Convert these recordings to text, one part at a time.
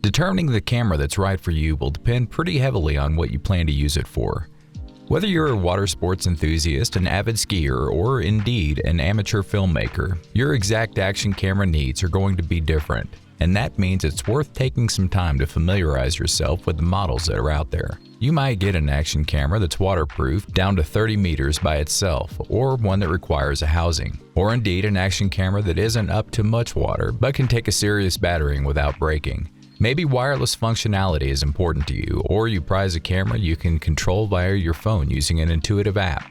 Determining the camera that's right for you will depend pretty heavily on what you plan to use it for. Whether you're a water sports enthusiast, an avid skier, or indeed an amateur filmmaker, your exact action camera needs are going to be different, and that means it's worth taking some time to familiarize yourself with the models that are out there. You might get an action camera that's waterproof down to 30 meters by itself, or one that requires a housing, or indeed an action camera that isn't up to much water but can take a serious battering without breaking. Maybe wireless functionality is important to you, or you prize a camera you can control via your phone using an intuitive app.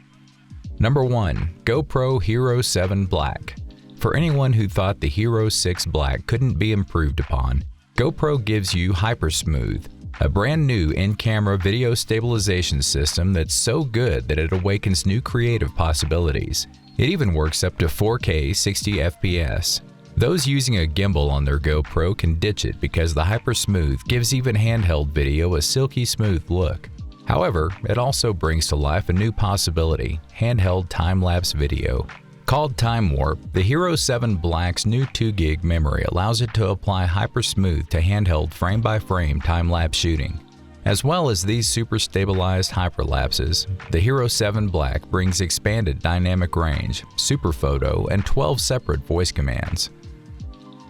Number 1. GoPro Hero 7 Black. For anyone who thought the Hero 6 Black couldn't be improved upon, GoPro gives you HyperSmooth, a brand new in-camera video stabilization system that's so good that it awakens new creative possibilities. It even works up to 4K 60 FPS. Those using a gimbal on their GoPro can ditch it because the HyperSmooth gives even handheld video a silky smooth look. However, it also brings to life a new possibility, handheld time-lapse video. Called Time Warp, the Hero 7 Black's new 2GB memory allows it to apply HyperSmooth to handheld frame-by-frame time-lapse shooting. As well as these super stabilized hyperlapses, the Hero 7 Black brings expanded dynamic range, super photo, and 12 separate voice commands.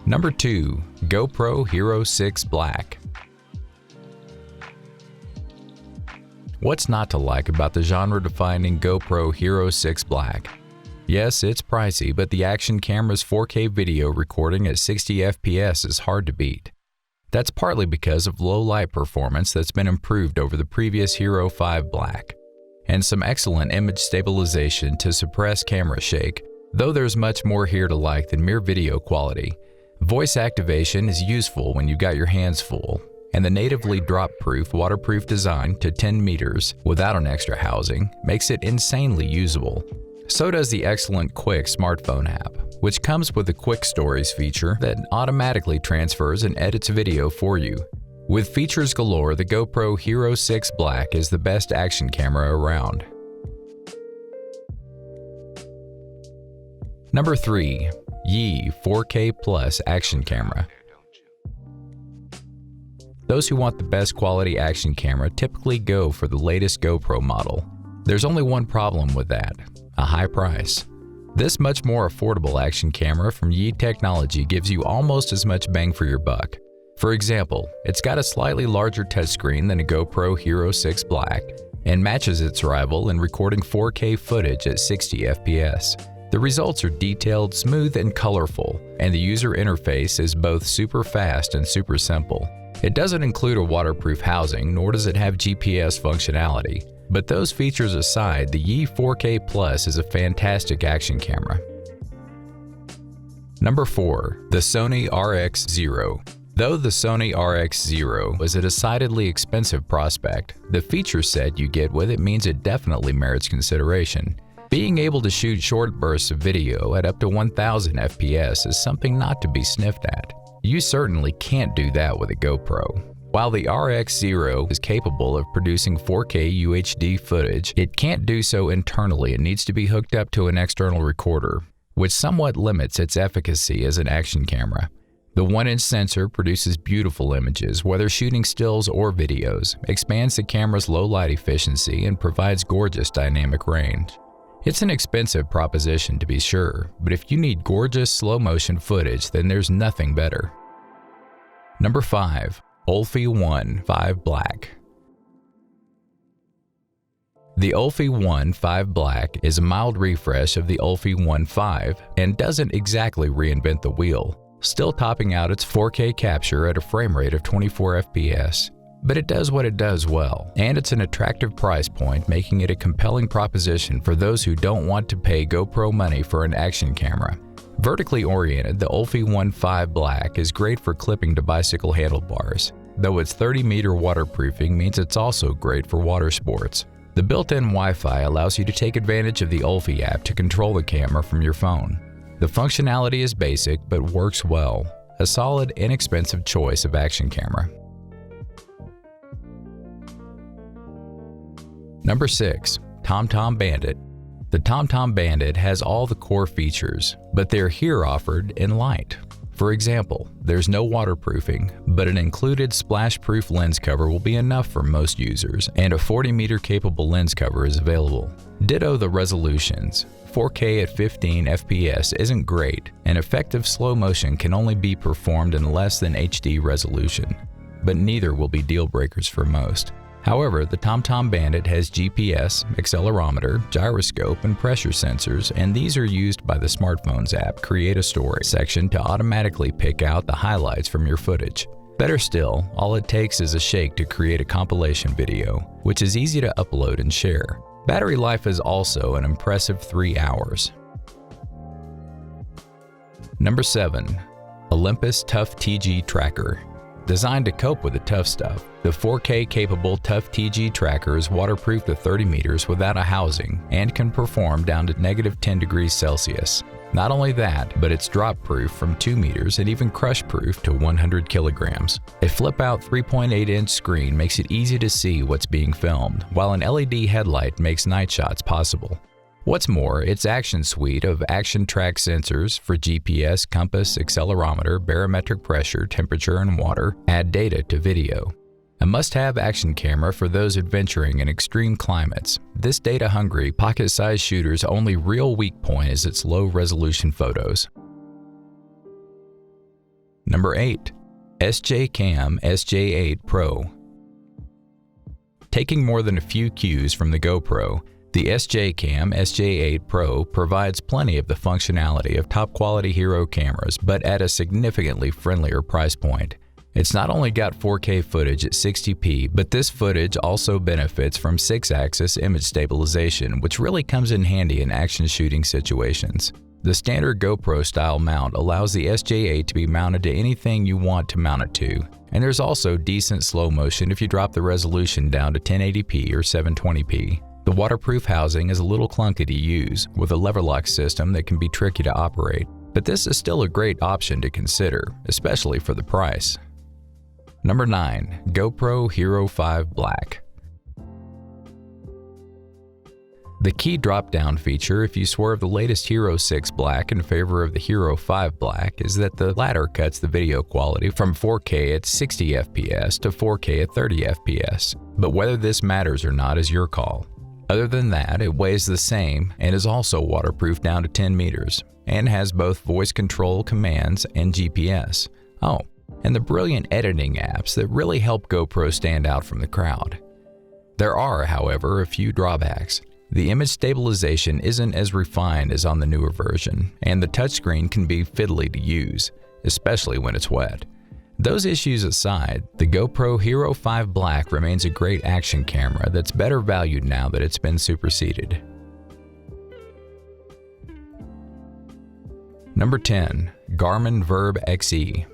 Number 2. GoPro Hero 6 Black. What's not to like about the genre-defining GoPro Hero 6 Black? Yes, it's pricey, but the action camera's 4K video recording at 60 FPS is hard to beat. That's partly because of low light performance that's been improved over the previous Hero 5 Black, and some excellent image stabilization to suppress camera shake, though there's much more here to like than mere video quality. Voice activation is useful when you've got your hands full, and the natively drop-proof, waterproof design to 10 meters without an extra housing makes it insanely usable. So does the excellent Quick smartphone app, which comes with a Quick Stories feature that automatically transfers and edits video for you. With features galore, the GoPro Hero 6 Black is the best action camera around. Number 3. Yi 4K Plus Action Camera. Those who want the best quality action camera typically go for the latest GoPro model. There's only one problem with that: a high price. This much more affordable action camera from Yi Technology gives you almost as much bang for your buck. For example, it's got a slightly larger touchscreen than a GoPro Hero 6 Black and matches its rival in recording 4K footage at 60 FPS. The results are detailed, smooth, and colorful, and the user interface is both super fast and super simple. It doesn't include a waterproof housing, nor does it have GPS functionality. But those features aside, the Yi 4K Plus is a fantastic action camera. Number 4. The Sony RX0. Though the Sony RX0 was a decidedly expensive prospect, the feature set you get with it means it definitely merits consideration. Being able to shoot short bursts of video at up to 1000 FPS is something not to be sniffed at. You certainly can't do that with a GoPro. While the RX0 is capable of producing 4K UHD footage, it can't do so internally and needs to be hooked up to an external recorder, which somewhat limits its efficacy as an action camera. The 1-inch sensor produces beautiful images, whether shooting stills or videos, expands the camera's low light efficiency, and provides gorgeous dynamic range. It's an expensive proposition to be sure, but if you need gorgeous slow-motion footage, then there's nothing better. Number 5. Olfi One 5 Black. The Olfi One 5 Black is a mild refresh of the Olfi One 5 and doesn't exactly reinvent the wheel, still topping out its 4K capture at a frame rate of 24 FPS. But it does what it does well, and it's an attractive price point, making it a compelling proposition for those who don't want to pay GoPro money for an action camera. Vertically oriented, the Olfi One 5 Black is great for clipping to bicycle handlebars, though its 30-meter waterproofing means it's also great for water sports. The built-in Wi-Fi allows you to take advantage of the Olfi app to control the camera from your phone. The functionality is basic but works well, a solid, inexpensive choice of action camera. Number 6. TomTom Bandit. The TomTom Bandit has all the core features, but they're here offered in light. For example, there's no waterproofing, but an included splash-proof lens cover will be enough for most users, and a 40-meter capable lens cover is available. Ditto the resolutions. 4K at 15 FPS isn't great, and effective slow motion can only be performed in less than HD resolution, but neither will be deal breakers for most. However, the TomTom Bandit has GPS, accelerometer, gyroscope, and pressure sensors, and these are used by the smartphone's app Create a Story section to automatically pick out the highlights from your footage. Better still, all it takes is a shake to create a compilation video, which is easy to upload and share. Battery life is also an impressive 3 hours. Number 7. Olympus Tough TG Tracker. Designed to cope with the tough stuff, the 4K capable Tough TG Tracker is waterproof to 30 meters without a housing and can perform down to -10 degrees Celsius. Not only that, but it's drop-proof from 2 meters and even crush-proof to 100 kilograms. A flip-out 3.8-inch screen makes it easy to see what's being filmed, while an LED headlight makes night shots possible. What's more, its action suite of action track sensors for GPS, compass, accelerometer, barometric pressure, temperature, and water add data to video. A must-have action camera for those adventuring in extreme climates. This data-hungry, pocket-sized shooter's only real weak point is its low-resolution photos. Number 8. SJ-Cam SJ8 Pro. Taking more than a few cues from the GoPro, the SJ-Cam SJ8 Pro provides plenty of the functionality of top-quality hero cameras, but at a significantly friendlier price point. It's not only got 4K footage at 60p, but this footage also benefits from 6-axis image stabilization, which really comes in handy in action shooting situations. The standard GoPro-style mount allows the SJ8 to be mounted to anything you want to mount it to, and there's also decent slow motion if you drop the resolution down to 1080p or 720p. The waterproof housing is a little clunky to use, with a lever lock system that can be tricky to operate, but this is still a great option to consider, especially for the price. Number 9. GoPro Hero 5 Black. The key drop-down feature if you swerve the latest Hero 6 Black in favor of the Hero 5 Black is that the latter cuts the video quality from 4K at 60 FPS to 4K at 30 FPS. But whether this matters or not is your call. Other than that, it weighs the same and is also waterproof down to 10 meters, and has both voice control commands and GPS. Oh, and the brilliant editing apps that really help GoPro stand out from the crowd. There are, however, a few drawbacks. The image stabilization isn't as refined as on the newer version, and the touchscreen can be fiddly to use, especially when it's wet. Those issues aside, the GoPro Hero 5 Black remains a great action camera that's better valued now that it's been superseded. Number 10. Garmin Verb XE.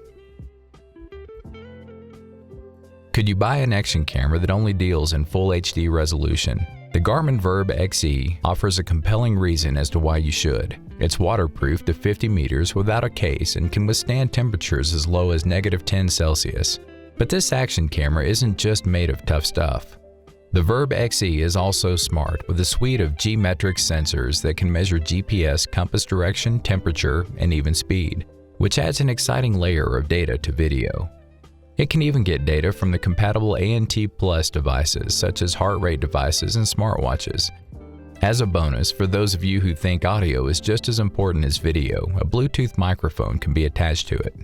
Could you buy an action camera that only deals in full HD resolution? The Garmin Verb XE offers a compelling reason as to why you should. It's waterproof to 50 meters without a case and can withstand temperatures as low as -10 Celsius. But this action camera isn't just made of tough stuff. The Verb XE is also smart with a suite of G-Metrix sensors that can measure GPS, compass direction, temperature, and even speed, which adds an exciting layer of data to video. It can even get data from the compatible ANT Plus devices such as heart rate devices and smartwatches. As a bonus, for those of you who think audio is just as important as video, a Bluetooth microphone can be attached to it.